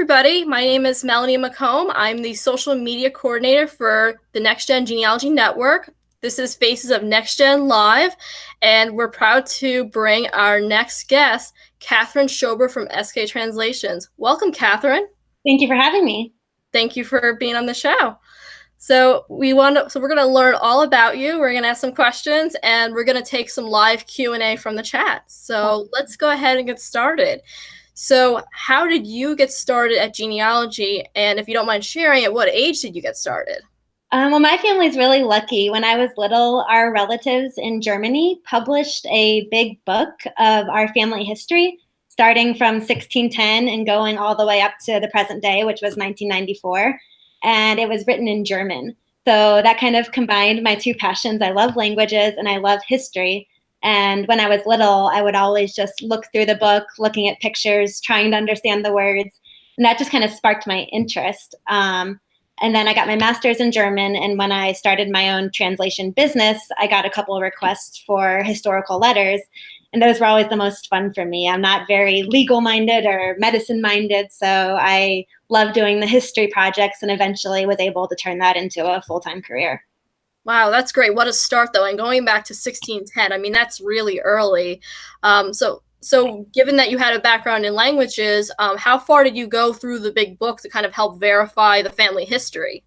everybody. My name is Melanie McComb. I'm the social media coordinator for the NextGen Genealogy Network. This is Faces of NextGen Live, and we're proud to bring our next guest, Katherine Schober from SK Translations. Welcome, Katherine. Thank you for having me. Thank you for being on the show. So we're going to learn all about you. We're going to ask some questions, and we're going to take some live Q&A from the chat. So let's go ahead and get started. So how did you get started at genealogy? And if you don't mind sharing, at what age did you get started? Well, my family's really lucky. When I was little, our relatives in Germany published a big book of our family history, starting from 1610 and going all the way up to the present day, which was 1994. And it was written in German. So that kind of combined my two passions. I love languages and I love history. And when I was little, I would always just look through the book, looking at pictures, trying to understand the words. And that just kind of sparked my interest. And then I got my master's in German. And when I started my own translation business, I got a couple of requests for historical letters. And those were always the most fun for me. I'm not very legal minded or medicine minded. So I love doing the history projects and eventually was able to turn that into a full-time career. Wow, that's great. What a start, though. And going back to 1610, I mean, that's really early. So given that you had a background in languages, how far did you go through the big book to kind of help verify the family history?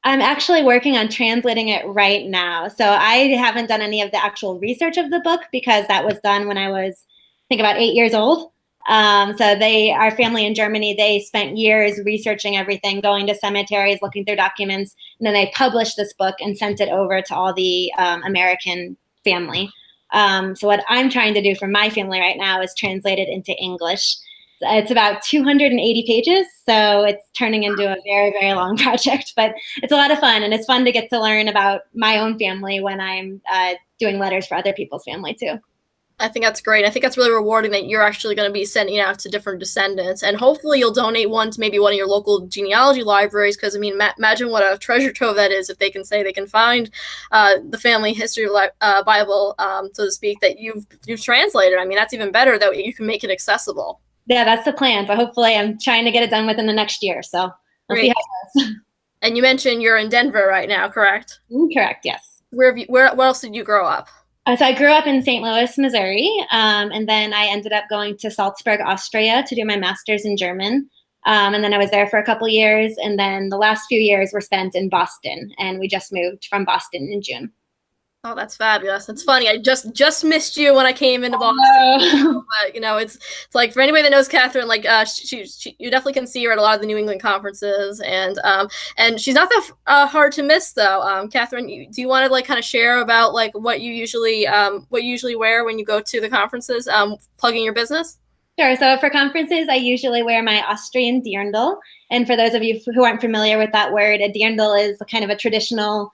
I'm actually working on translating it right now. So I haven't done any of the actual research of the book because that was done when I was, I think, about 8 years old. Our family in Germany, they spent years researching everything, going to cemeteries, looking through documents, and then they published this book and sent it over to all the American family. So what I'm trying to do for my family right now is translate it into English. It's about 280 pages, so it's turning into a very, very long project, but it's a lot of fun, and it's fun to get to learn about my own family when I'm doing letters for other people's family too. I think that's great. I think that's really rewarding that you're actually going to be sending out to different descendants, and hopefully you'll donate one to maybe one of your local genealogy libraries, because I mean, imagine what a treasure trove that is if they can say they can find the family history Bible, so to speak, that you've translated. I mean, that's even better that you can make it accessible. Yeah, that's the plan. So hopefully I'm trying to get it done within the next year. So we'll see how it goes. And you mentioned you're in Denver right now, correct? Correct, yes. Where else did you grow up? So I grew up in St. Louis, Missouri, and then I ended up going to Salzburg, Austria to do my master's in German. And then I was there for a couple of years, and then the last few years were spent in Boston, and we just moved from Boston in June. Oh, that's fabulous. It's funny. I just missed you when I came into Boston. Oh. But, it's like, for anybody that knows Katherine, like, you definitely can see her at a lot of the New England conferences. And she's not that hard to miss, though. Katherine, do you want to, like, kind of share about, like, what you usually wear when you go to the conferences, plugging your business? Sure. So for conferences, I usually wear my Austrian dirndl. And for those of you who aren't familiar with that word, a dirndl is kind of a traditional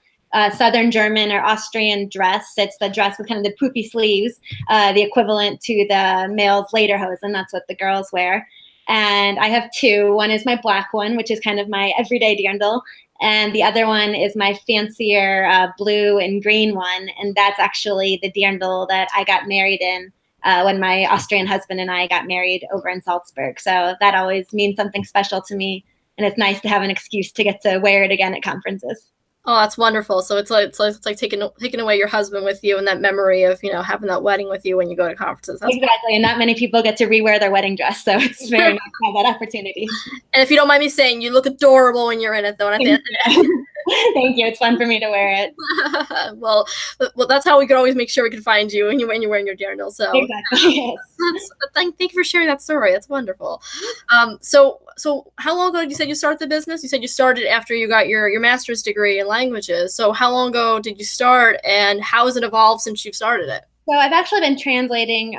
Southern German or Austrian dress. It's the dress with kind of the poofy sleeves, the equivalent to the male's lederhosen. That's what the girls wear. And I have two. One is my black one, which is kind of my everyday dirndl. And the other one is my fancier blue and green one. And that's actually the dirndl that I got married in when my Austrian husband and I got married over in Salzburg. So that always means something special to me. And it's nice to have an excuse to get to wear it again at conferences. Oh, that's wonderful. So it's like taking away your husband with you and that memory of, having that wedding with you when you go to conferences. That's exactly. And not many people get to rewear their wedding dress. So it's very nice to have that opportunity. And if you don't mind me saying, you look adorable when you're in it, though. And I think Thank you. It's fun for me to wear it. well, that's how we could always make sure we can find you when you're wearing your dirndl. So exactly. Yes. Thank you for sharing that story. That's wonderful. So how long ago did you say you started the business? You said you started after you got your master's degree in languages. So how long ago did you start, and how has it evolved since you've started it? So I've actually been translating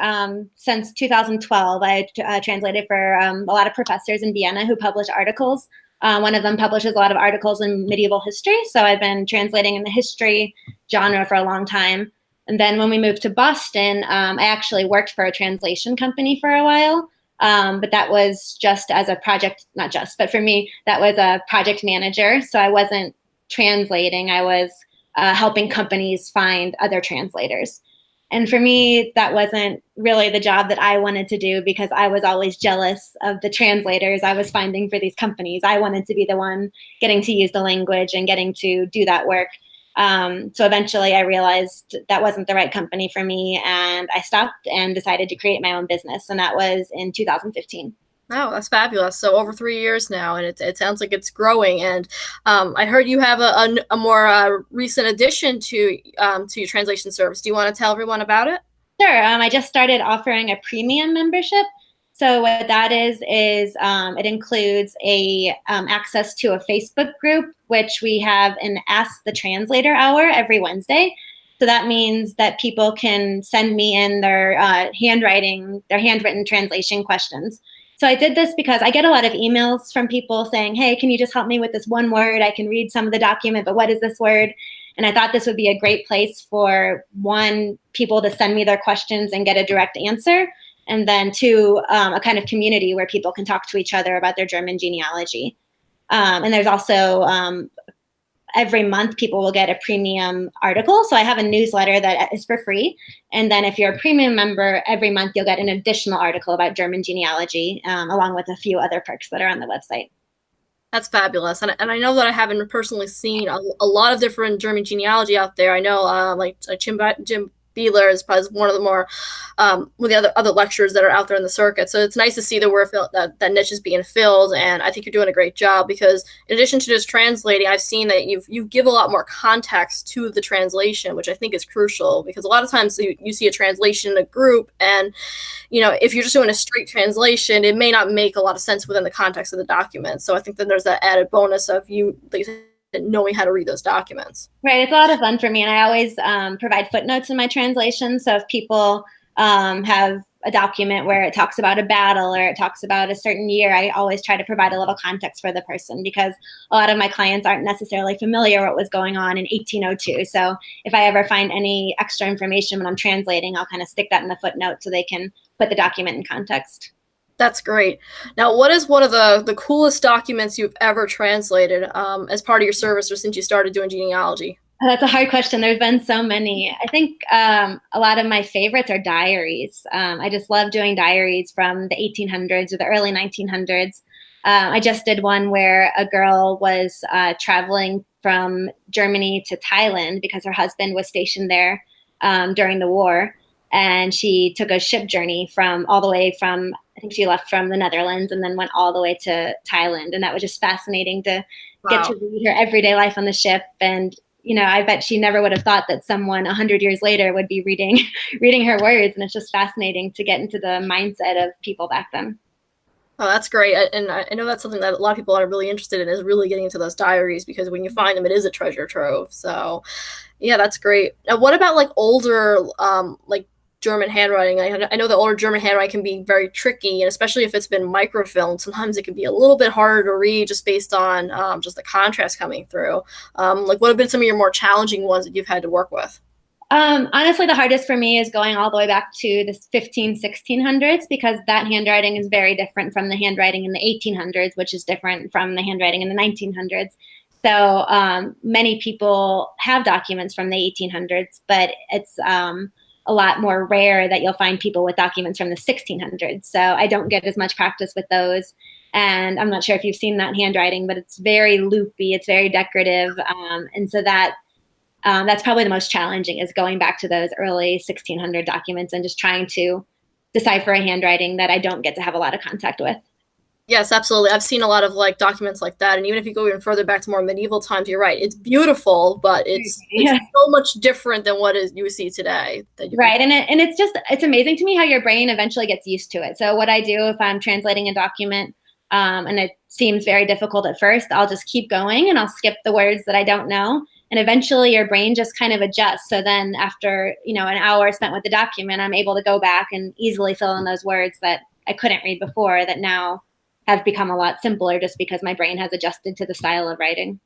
since 2012. I translated for a lot of professors in Vienna who publish articles. One of them publishes a lot of articles in medieval history. So I've been translating in the history genre for a long time. And then when we moved to Boston, I actually worked for a translation company for a while. But that was just as a project, not just, but for me, that was a project manager. So I wasn't translating. I was helping companies find other translators. And for me, that wasn't really the job that I wanted to do because I was always jealous of the translators I was finding for these companies. I wanted to be the one getting to use the language and getting to do that work. So eventually I realized that wasn't the right company for me, and I stopped and decided to create my own business. And that was in 2015. Oh, that's fabulous. So over 3 years now, and it sounds like it's growing. And I heard you have a more recent addition to your translation service. Do you want to tell everyone about it? Sure. I just started offering a premium membership. So what that is it includes a access to a Facebook group, which we have an Ask the Translator hour every Wednesday. So that means that people can send me in their handwritten translation questions. So I did this because I get a lot of emails from people saying, hey, can you just help me with this one word? I can read some of the document, but what is this word? And I thought this would be a great place for, one, people to send me their questions and get a direct answer. And then two, a kind of community where people can talk to each other about their German genealogy. And there's also every month people will get a premium article. So I have a newsletter that is for free. And then if you're a premium member, every month you'll get an additional article about German genealogy, along with a few other perks that are on the website. That's fabulous. And I know that I haven't personally seen a lot of different German genealogy out there. I know like Jim Beeler is probably one of the more one of the other lecturers that are out there in the circuit. So it's nice to see that that niche is being filled, and I think you're doing a great job, because in addition to just translating, I've seen that you give a lot more context to the translation, which I think is crucial, because a lot of times you see a translation in a group, and if you're just doing a straight translation, it may not make a lot of sense within the context of the document. So I think that there's that added bonus of knowing how to read those documents. Right. It's a lot of fun for me. And I always provide footnotes in my translation. So if people have a document where it talks about a battle or it talks about a certain year, I always try to provide a little context for the person, because a lot of my clients aren't necessarily familiar what was going on in 1802. So if I ever find any extra information when I'm translating, I'll kind of stick that in the footnote so they can put the document in context. That's great. Now, what is one of the coolest documents you've ever translated as part of your service, or since you started doing genealogy? That's a hard question. There's been so many. I think a lot of my favorites are diaries. I just love doing diaries from the 1800s or the early 1900s. I just did one where a girl was traveling from Germany to Thailand because her husband was stationed there during the war. And she took a ship journey all the way from, I think she left from the Netherlands and then went all the way to Thailand. And that was just fascinating to get to read her everyday life on the ship. And, I bet she never would have thought that someone 100 years later would be reading her words. And it's just fascinating to get into the mindset of people back then. Oh, that's great. And I know that's something that a lot of people are really interested in, is really getting into those diaries, because when you find them, it is a treasure trove. So yeah, that's great. Now, what about like older, like German handwriting? I know that older German handwriting can be very tricky, and especially if it's been microfilmed, sometimes it can be a little bit harder to read just based on just the contrast coming through. Like, what have been some of your more challenging ones that you've had to work with? Honestly, the hardest for me is going all the way back to the 1600s, because that handwriting is very different from the handwriting in the 1800s, which is different from the handwriting in the 1900s. So many people have documents from the 1800s, but it's a lot more rare that you'll find people with documents from the 1600s. So I don't get as much practice with those. And I'm not sure if you've seen that handwriting, but it's very loopy. It's very decorative. And so that's probably the most challenging, is going back to those early 1600 documents and just trying to decipher a handwriting that I don't get to have a lot of contact with. Yes, absolutely. I've seen a lot of like documents like that. And even if you go even further back to more medieval times, you're right. It's beautiful, but it's so much different than what you see today. Right. And it's amazing to me how your brain eventually gets used to it. So what I do if I'm translating a document and it seems very difficult at first, I'll just keep going and I'll skip the words that I don't know. And eventually your brain just kind of adjusts. So then after, an hour spent with the document, I'm able to go back and easily fill in those words that I couldn't read before, that now have become a lot simpler just because my brain has adjusted to the style of writing.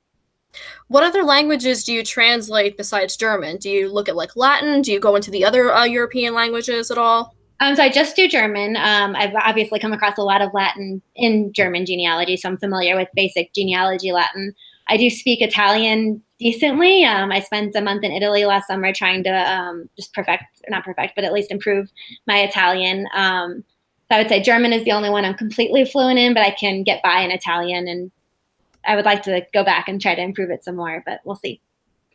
What other languages do you translate besides German? Do you look at like Latin? Do you go into the other European languages at all? So I just do German. I've obviously come across a lot of Latin in German genealogy, so I'm familiar with basic genealogy Latin. I do speak Italian decently. I spent a month in Italy last summer trying to just not perfect, but at least improve my Italian. So I would say German is the only one I'm completely fluent in, but I can get by in Italian, and I would like to go back and try to improve it some more, but we'll see.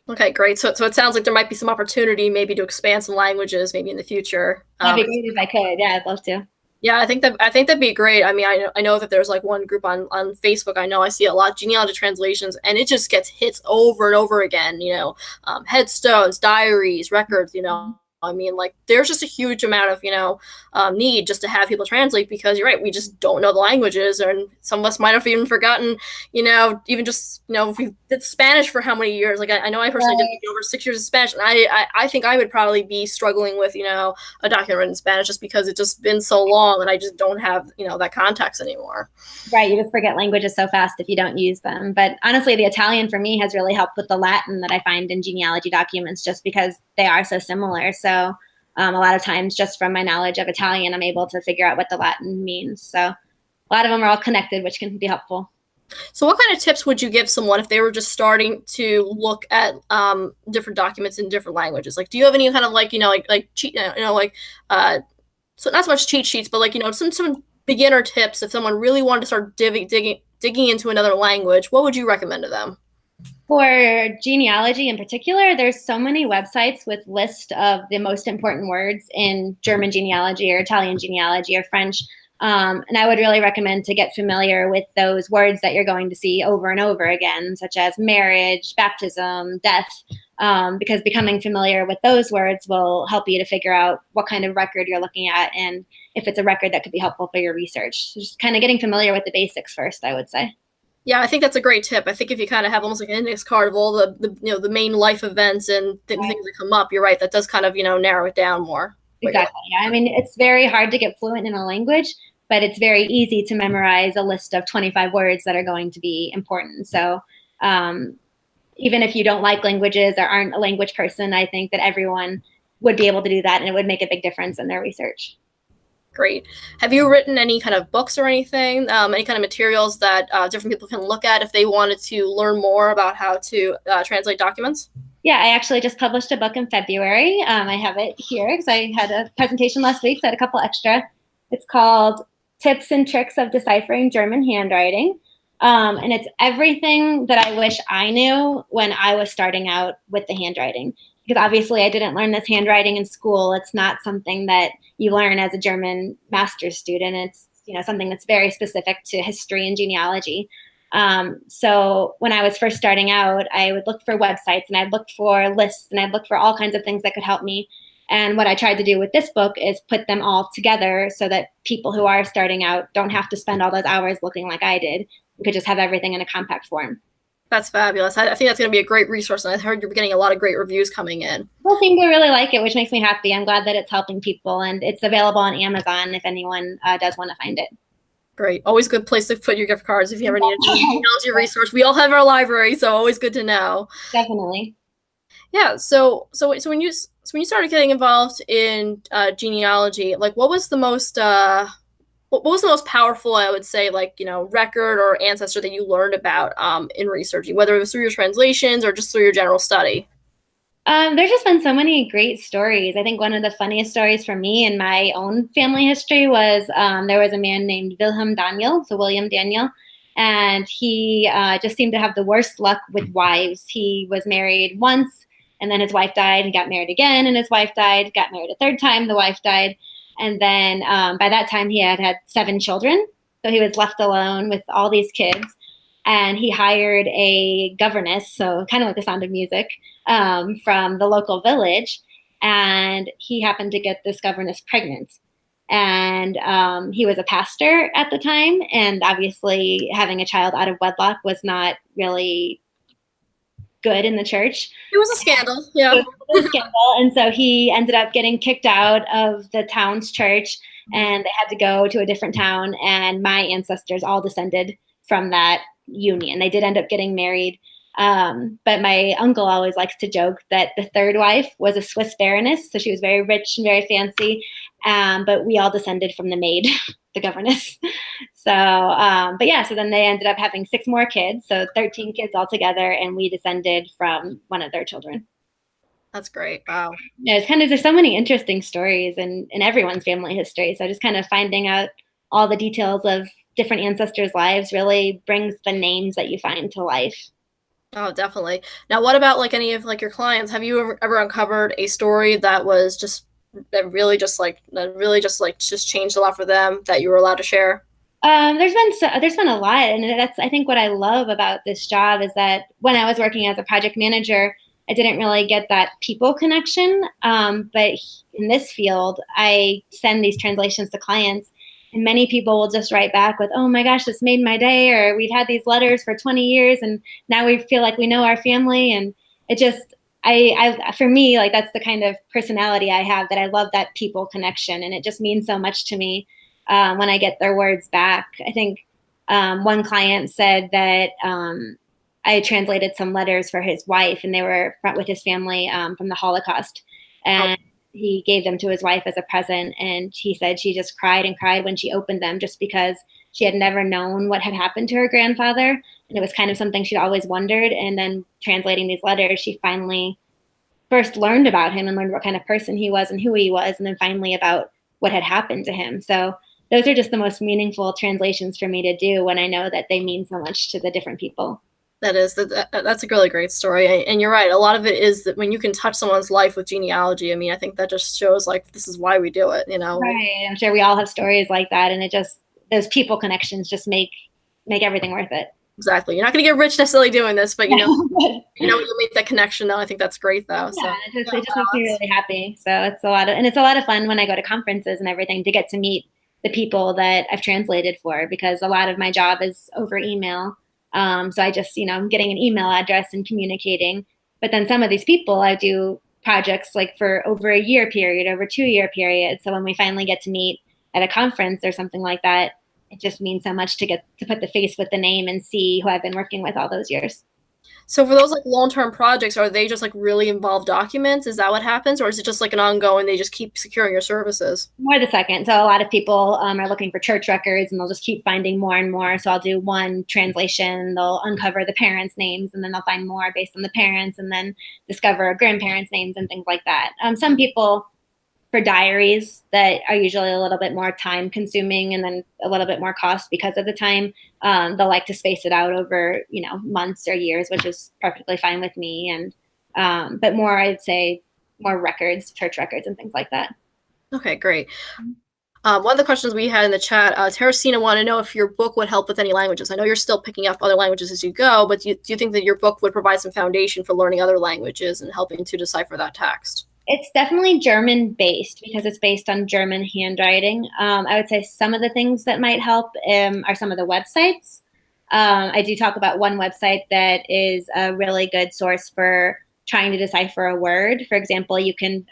Okay, great. So it sounds like there might be some opportunity maybe to expand some languages maybe in the future. That'd be great if I could. Yeah, I'd love to. Yeah, I think that'd be great. I mean, I know that there's like one group on Facebook. I know I see a lot of genealogy translations, and it just gets hits over and over again. Headstones, diaries, records. I mean, like there's just a huge amount of need just to have people translate, because you're right, we just don't know the languages, and some of us might have even forgotten. Even just if we did Spanish for how many years? Like I know I personally did over 6 years of Spanish, and I think I would probably be struggling with a document written in Spanish just because it's just been so long, and I just don't have that context anymore. Right, you just forget languages so fast if you don't use them. But honestly, the Italian for me has really helped with the Latin that I find in genealogy documents, just because they are so similar. So a lot of times, just from my knowledge of Italian, I'm able to figure out what the Latin means. So a lot of them are all connected, which can be helpful. So what kind of tips would you give someone if they were just starting to look at different documents in different languages? Like, do you have any kind of so not so much cheat sheets, but some beginner tips if someone really wanted to start digging into another language? What would you recommend to them? For genealogy in particular, there's so many websites with lists of the most important words in German genealogy or Italian genealogy or French. And I would really recommend to get familiar with those words that you're going to see over and over again, such as marriage, baptism, death, because becoming familiar with those words will help you to figure out what kind of record you're looking at and if it's a record that could be helpful for your research. So just kind of getting familiar with the basics first, I would say. Yeah, I think that's a great tip. I think if you kind of have almost like an index card of all the main life events and things that come up, you're right, that does kind of narrow it down more. Exactly. Yeah. I mean, it's very hard to get fluent in a language, but it's very easy to memorize a list of 25 words that are going to be important. So even if you don't like languages or aren't a language person, I think that everyone would be able to do that, and it would make a big difference in their research. Great. Have you written any kind of books or anything, any kind of materials that different people can look at if they wanted to learn more about how to translate documents? Yeah, I actually just published a book in February. I have it here because I had a presentation last week, so I had a couple extra. It's called Tips and Tricks of Deciphering German Handwriting. And it's everything that I wish I knew when I was starting out with the handwriting. Because obviously I didn't learn this handwriting in school. It's not something that you learn as a German master's student. It's something that's very specific to history and genealogy. So when I was first starting out, I would look for websites and I'd look for lists and I'd look for all kinds of things that could help me. And what I tried to do with this book is put them all together so that people who are starting out don't have to spend all those hours looking like I did. We could just have everything in a compact form. That's fabulous. I think that's going to be a great resource, and I heard you're getting a lot of great reviews coming in. People seem to really like it, which makes me happy. I'm glad that it's helping people, and it's available on Amazon if anyone does want to find it. Great. Always a good place to put your gift cards if you ever need a genealogy resource. We all have our library, so always good to know. Definitely. Yeah. So when you started getting involved in genealogy, like what was the most powerful, I would say, record or ancestor that you learned about in researching, whether it was through your translations or just through your general study? There's just been so many great stories. I think one of the funniest stories for me in my own family history was there was a man named Wilhelm Daniel, so William Daniel, and he just seemed to have the worst luck with wives. He was married once, and then his wife died, and got married again, and his wife died, got married a third time, the wife died. And then by that time, he had 7 children. So he was left alone with all these kids. And he hired a governess, so kind of like The Sound of Music, from the local village. And he happened to get this governess pregnant. And he was a pastor at the time. And obviously, having a child out of wedlock was not really good in the church. It was a scandal. Yeah. It was a scandal. And so he ended up getting kicked out of the town's church, and they had to go to a different town. And my ancestors all descended from that union. They did end up getting married. But my uncle always likes to joke that the third wife was a Swiss baroness. So she was very rich and very fancy. But we all descended from the maid the governess. So, but yeah, so then they ended up having 6 more kids, so 13 kids altogether, and we descended from one of their children. That's great. Wow. Yeah, it's kind of, there's so many interesting stories in everyone's family history. So just kind of finding out all the details of different ancestors' lives really brings the names that you find to life. Oh, definitely. Now, what about like any of like your clients? Have you ever uncovered a story that was just that really just changed a lot for them that you were allowed to share? There's been a lot, and that's, I think, what I love about this job is that when I was working as a project manager, I didn't really get that people connection. But in this field, I send these translations to clients, and many people will just write back with, "Oh my gosh, this made my day," or "We've had these letters for 20 years, and now we feel like we know our family." And it just, for me, like, that's the kind of personality I have, that I love that people connection, and it just means so much to me when I get their words back. I think one client said that I translated some letters for his wife, and they were with his family from the Holocaust. And he gave them to his wife as a present. And he said she just cried and cried when she opened them, just because she had never known what had happened to her grandfather. And it was kind of something she'd always wondered. And then translating these letters, she finally first learned about him and learned what kind of person he was and who he was, and then finally about what had happened to him. So those are just the most meaningful translations for me to do, when I know that they mean so much to the different people. That's a really great story, and you're right. A lot of it is that when you can touch someone's life with genealogy, I mean, I think that just shows like this is why we do it, you know. Right. I'm sure we all have stories like that, and it just, those people connections just make everything worth it. Exactly. You're not going to get rich necessarily doing this, but you make that connection though. I think that's great though. Yeah, it just makes me really happy. So it's a lot of fun when I go to conferences and everything to get to meet the people that I've translated for, because a lot of my job is over email. So I just, I'm getting an email address and communicating. But then some of these people, I do projects like for over a year period, over 2-year period. So when we finally get to meet at a conference or something like that, it just means so much to get to put the face with the name and see who I've been working with all those years. So for those like long-term projects, are they just like really involved documents? Is that what happens? Or is it just like an ongoing, they just keep securing your services? More the second. So a lot of people are looking for church records, and they'll just keep finding more and more. So I'll do one translation, they'll uncover the parents' names, and then they'll find more based on the parents, and then discover grandparents' names and things like that. Some people, for diaries that are usually a little bit more time consuming and then a little bit more cost because of the time, they'll like to space it out over, months or years, which is perfectly fine with me. And but more, I'd say, more records, church records and things like that. Okay, great. One of the questions we had in the chat, Teresina wanted to know if your book would help with any languages. I know you're still picking up other languages as you go, but do you think that your book would provide some foundation for learning other languages and helping to decipher that text? It's definitely German based because it's based on German handwriting. I would say some of the things that might help are some of the websites. I do talk about one website that is a really good source for trying to decipher a word. For example, you can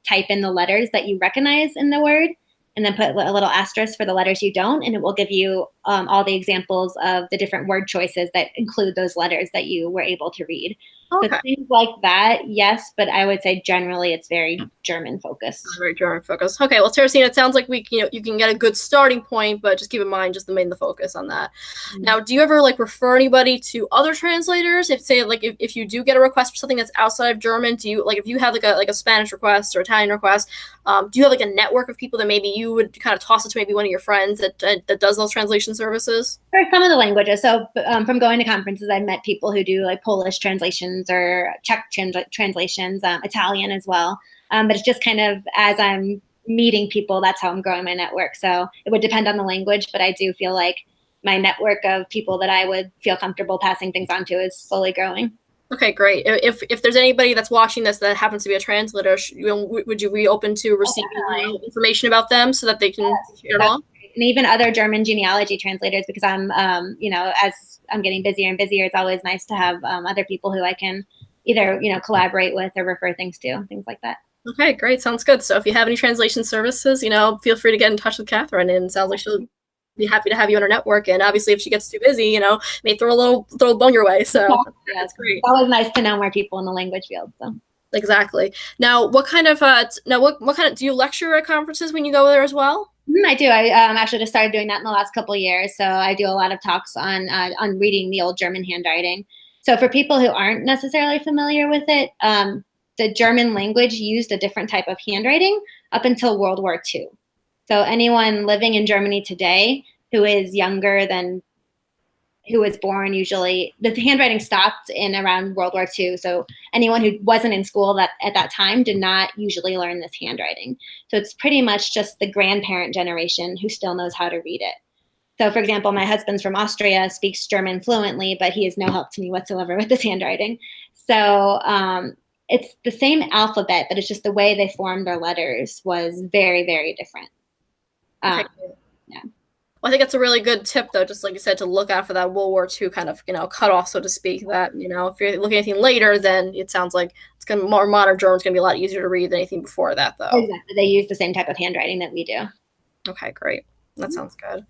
type in the letters that you recognize in the word, and then put a little asterisk for the letters you don't, and it will give you all the examples of the different word choices that include those letters that you were able to read. Okay. So things like that, yes, but I would say generally it's very German focused. Very German focused. Okay, well, Teresina, it sounds like you can get a good starting point, but just keep in mind just the focus on that. Mm-hmm. Now, do you ever like refer anybody to other translators? If you do get a request for something that's outside of German, do you if you have like a Spanish request or Italian request, do you have like a network of people that maybe you would kind of toss it to maybe one of your friends that does those translation services? For some of the languages. So from going to conferences, I've met people who do like Polish translations or Czech translations, Italian as well. But it's just kind of as I'm meeting people, that's how I'm growing my network. So it would depend on the language, but I do feel like my network of people that I would feel comfortable passing things on to is slowly growing. Okay, great. If there's anybody that's watching this that happens to be a translator, would you be open to receiving information about them so that they can share it along? And even other German genealogy translators, because I'm, as I'm getting busier and busier, it's always nice to have other people who I can either, collaborate with or refer things to, things like that. Okay, great. Sounds good. So if you have any translation services, feel free to get in touch with Katherine, and it sounds like she'll be happy to have you on her network. And obviously if she gets too busy, may throw a bone your way. So yeah, that's great. It's always nice to know more people in the language field. So Exactly. Now, what kind of do you lecture at conferences when you go there as well? I do. I actually just started doing that in the last couple of years. So I do a lot of talks on reading the old German handwriting. So for people who aren't necessarily familiar with it, the German language used a different type of handwriting up until World War II. So anyone living in Germany today who is younger than who was born, usually the handwriting stopped in around World War II. So anyone who wasn't in school at that time did not usually learn this handwriting. So it's pretty much just the grandparent generation who still knows how to read it. So for example, my husband's from Austria, speaks German fluently, but he is no help to me whatsoever with this handwriting. So it's the same alphabet, but it's just the way they formed their letters was very, very different. Okay. Yeah. Well, I think that's a really good tip, though, just like you said, to look out for that World War II kind of, cutoff, so to speak, that, if you're looking at anything later, then it sounds like it's going to be more modern German's going to be a lot easier to read than anything before that, though. Exactly. They use the same type of handwriting that we do. Okay, great. That sounds good.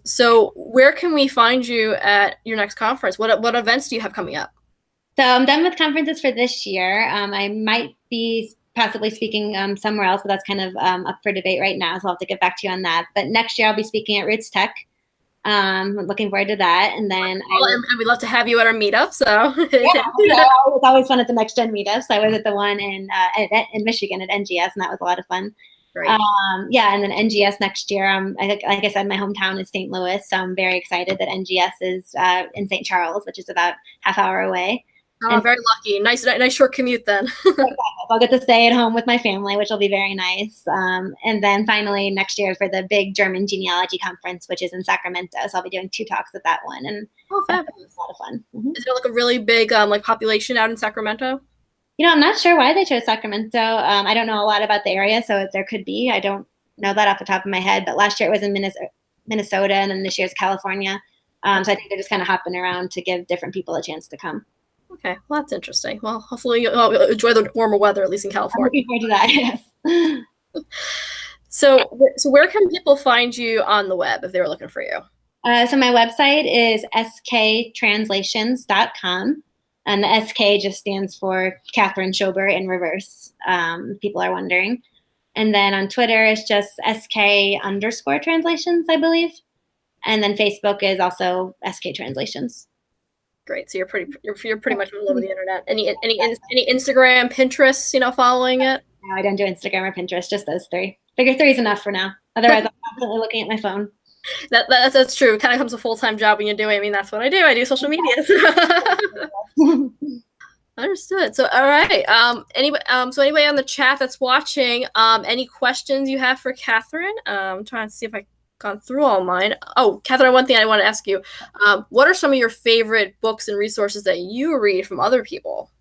So where can we find you at your next conference? What events do you have coming up? So I'm done with conferences for this year. I might be possibly speaking somewhere else, but that's kind of up for debate right now. So I'll have to get back to you on that. But next year I'll be speaking at Roots Tech. I'm looking forward to that. And then and we'd love to have you at our meetup. So yeah, it's always fun at the NextGen meetups. I was at the one in Michigan at NGS, and that was a lot of fun. Great. Yeah, and then NGS next year. Like I said, my hometown is St. Louis, so I'm very excited that NGS is in St. Charles, which is about half hour away. Oh, and very lucky. Nice short commute then. I'll get to stay at home with my family, which will be very nice. And then finally next year for the big German genealogy conference, which is in Sacramento. So I'll be doing 2 talks at that one. And fabulous. A lot of fun. Is there like a really big population out in Sacramento? I'm not sure why they chose Sacramento. I don't know a lot about the area, so there could be. I don't know that off the top of my head. But last year it was in Minnesota, and then this year's California. So I think they're just kind of hopping around to give different people a chance to come. Okay, well, that's interesting. Well, hopefully you'll enjoy the warmer weather, at least in California. I'm looking forward to that, yes. So where can people find you on the web if they were looking for you? So my website is sktranslations.com. And the SK just stands for Katherine Schober in reverse, if people are wondering. And then on Twitter, it's just SK_translations, I believe. And then Facebook is also SK Translations. Great. So you're pretty much all over the internet. Any Instagram, Pinterest, following it? No, I don't do Instagram or Pinterest, just those 3. Figure 3 is enough for now. Otherwise, I'm constantly looking at my phone. That's true. It kind of becomes a full-time job when you do it. I mean, that's what I do. I do social media. Understood. So, all right. Anybody on the chat that's watching, any questions you have for Katherine? I'm trying to see if I've gone through all mine. Oh, Katherine, one thing I want to ask you. What are some of your favorite books and resources that you read from other people?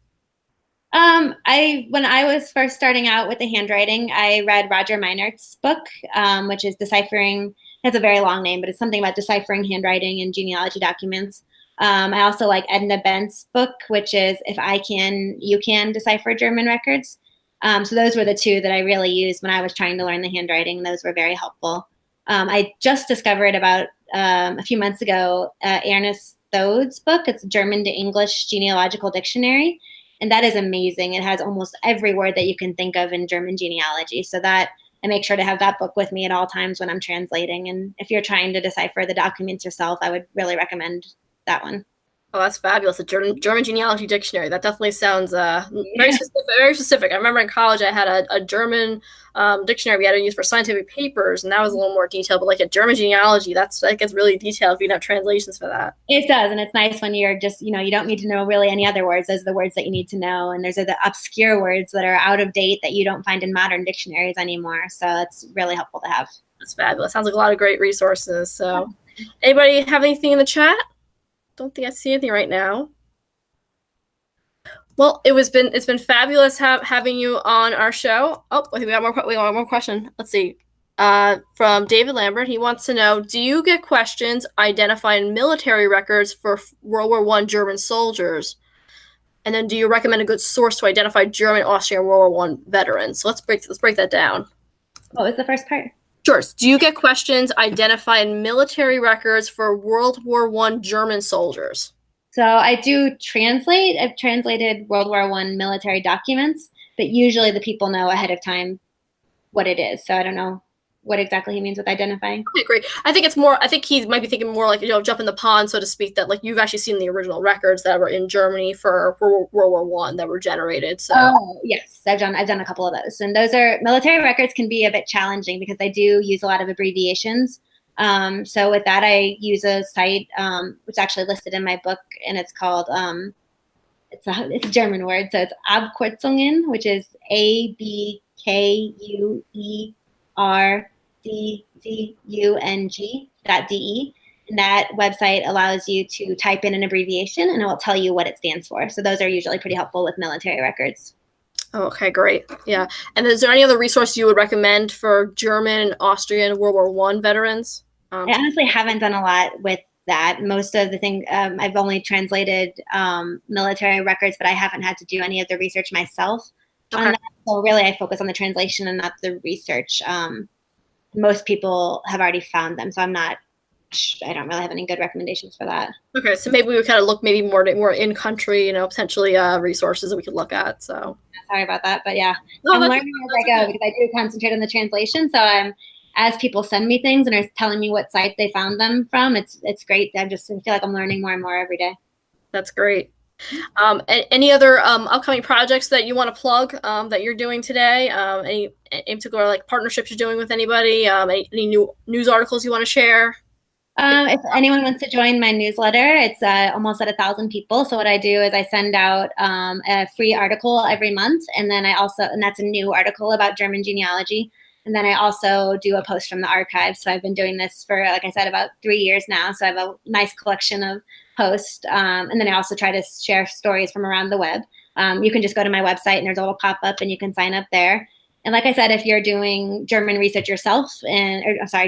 When I was first starting out with the handwriting, I read Roger Meinert's book, which is Deciphering. It has a very long name, but it's something about deciphering handwriting and genealogy documents. I also like Edna Bent's book, which is If I Can, You Can Decipher German Records. So those were the 2 that I really used when I was trying to learn the handwriting. Those were very helpful. I just discovered about a few months ago Ernest Thode's book. It's German to English Genealogical Dictionary. And that is amazing. It has almost every word that you can think of in German genealogy. So that I make sure to have that book with me at all times when I'm translating. And if you're trying to decipher the documents yourself, I would really recommend that one. Oh, that's fabulous. The German Genealogy Dictionary. That definitely sounds very specific. I remember in college I had a German dictionary we had to use for scientific papers, and that was a little more detailed. But like a German genealogy, that gets really detailed if you have translations for that. It does, and it's nice when you're just, you don't need to know really any other words. Those are the words that you need to know, and there's the obscure words that are out of date that you don't find in modern dictionaries anymore. So it's really helpful to have. That's fabulous. Sounds like a lot of great resources. So, anybody have anything in the chat? Don't think I see anything right now. Well, it's been fabulous having you on our show. Oh, we got one more question. Let's see. From David Lambert, he wants to know: do you get questions identifying military records for World War I German soldiers? And then, do you recommend a good source to identify German, Austrian, World War I veterans? So let's break that down. What was the first part? Sure. Do you get questions identifying military records for World War I German soldiers? So I do translate. I've translated World War I military documents, but usually the people know ahead of time what it is. So I don't know what exactly he means with identifying. Okay, great. I think it's more, I think he might be thinking more like, jump in the pond, so to speak, that like you've actually seen the original records that were in Germany for World War I that were generated. So yes, I've done a couple of those. And those are military records can be a bit challenging because they do use a lot of abbreviations. So with that, I use a site which is actually listed in my book, and it's called it's a German word, so it's Abkürzungen, which is ABKUERCCUNG.de. And that website allows you to type in an abbreviation and it will tell you what it stands for. So those are usually pretty helpful with military records. Okay, great. Yeah. And is there any other resource you would recommend for German, Austrian, World War I veterans? I honestly haven't done a lot with that. Most of the things I've only translated military records, but I haven't had to do any of the research myself on that. So really I focus on the translation and not the research. Most people have already found them, so I don't really have any good recommendations for that. Okay, so maybe we would kind of look maybe more in country, potentially resources that we could look at. So sorry about that, but yeah, I'm learning as I go because I do concentrate on the translation. So as people send me things and are telling me what site they found them from, it's great. I feel like I'm learning more and more every day. That's great. Any other upcoming projects that you want to plug that you're doing today? Any particular like partnerships you're doing with anybody? Any new news articles you want to share? If anyone wants to join my newsletter, it's almost at 1,000 people. So what I do is I send out a free article every month, and then and that's a new article about German genealogy. And then I also do a post from the archive. So I've been doing this for, like I said, about 3 years now. So I have a nice collection of posts. And then I also try to share stories from around the web. You can just go to my website and there's a little pop-up and you can sign up there. And like I said, if you're doing German research yourself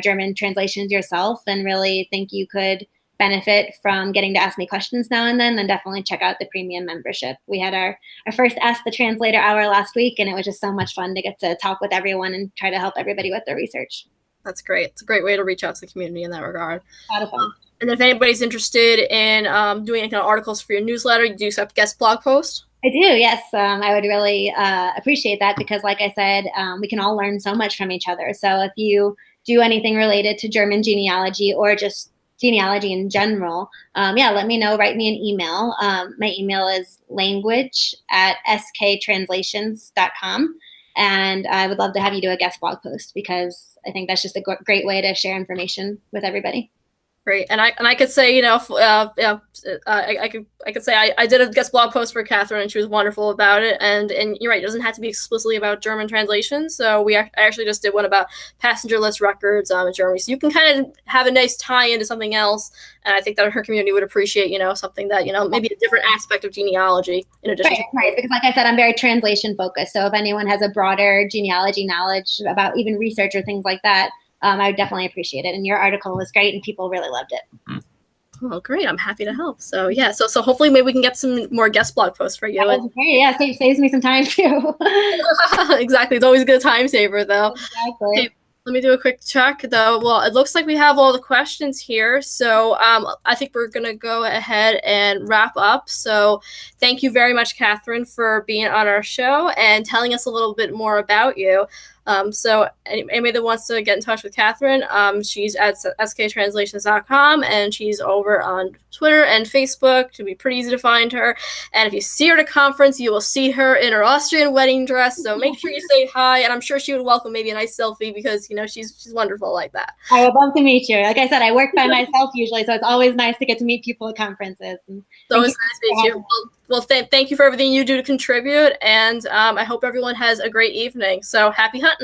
German translations yourself and really think you could benefit from getting to ask me questions now and then definitely check out the premium membership. We had our first Ask the Translator hour last week, and it was just so much fun to get to talk with everyone and try to help everybody with their research. That's great. It's a great way to reach out to the community in that regard. A lot of fun. And if anybody's interested in doing any kind of articles for your newsletter, you do accept guest blog posts? I do, yes. I would really appreciate that because, like I said, we can all learn so much from each other. So if you do anything related to German genealogy or just genealogy in general, let me know. Write me an email. My email is language@sktranslations.com. And I would love to have you do a guest blog post because I think that's just a great way to share information with everybody. Great, and I could say, I could say I did a guest blog post for Katherine, and she was wonderful about it. And you're right, it doesn't have to be explicitly about German translation. So I actually just did one about passenger list records in Germany. So you can kind of have a nice tie into something else, and I think that her community would appreciate, something that maybe a different aspect of genealogy in addition. Right, because like I said, I'm very translation focused. So if anyone has a broader genealogy knowledge about even research or things like that, I would definitely appreciate it. And your article was great and people really loved it. Oh, great. I'm happy to help. So yeah, so hopefully maybe we can get some more guest blog posts for you. That was great. Yeah, saves me some time too. Exactly. It's always a good time saver though. Exactly. Okay, let me do a quick check though. Well, it looks like we have all the questions here. So I think we're going to go ahead and wrap up. So thank you very much, Katherine, for being on our show and telling us a little bit more about you. So anybody that wants to get in touch with Katherine, she's at sktranslations.com, and she's over on Twitter and Facebook. It'll be pretty easy to find her. And if you see her at a conference, you will see her in her Austrian wedding dress. So make sure you say hi, and I'm sure she would welcome maybe a nice selfie because she's wonderful like that. I would love to meet you. Like I said, I work by myself usually, so it's always nice to get to meet people at conferences. So it's nice to meet you. Well, thank you for everything you do to contribute, and I hope everyone has a great evening. So happy hunting.